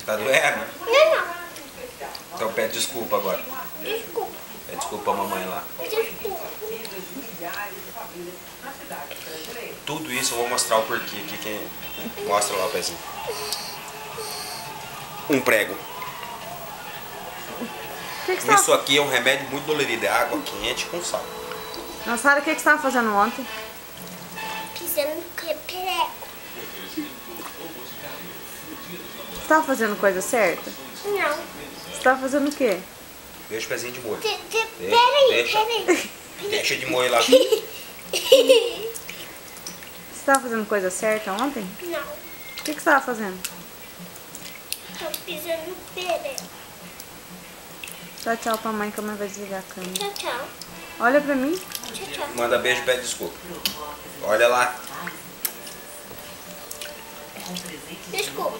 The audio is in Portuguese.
Tá doendo? Não. Então pede desculpa agora. Desculpa. Pede desculpa pra mamãe lá. Desculpa. Tudo isso eu vou mostrar o porquê aqui. Quem mostra lá o pezinho. Um prego. Isso aqui é um remédio muito dolorido. É água quente com sal. Sara, o que você estava fazendo ontem? Pisando no prego. Você estava fazendo coisa certa? Não. Você estava fazendo o quê? Deixa o pezinho de molho. Peraí. Deixa de molho lá. Você estava fazendo coisa certa ontem? Não. O que você estava fazendo? Tô pisando no prego. Dá tchau pra mãe que a mãe vai desligar a câmera. Tchau, tchau. Olha pra mim. Tchau, tchau. Manda beijo e pede desculpa. Olha lá. Desculpa.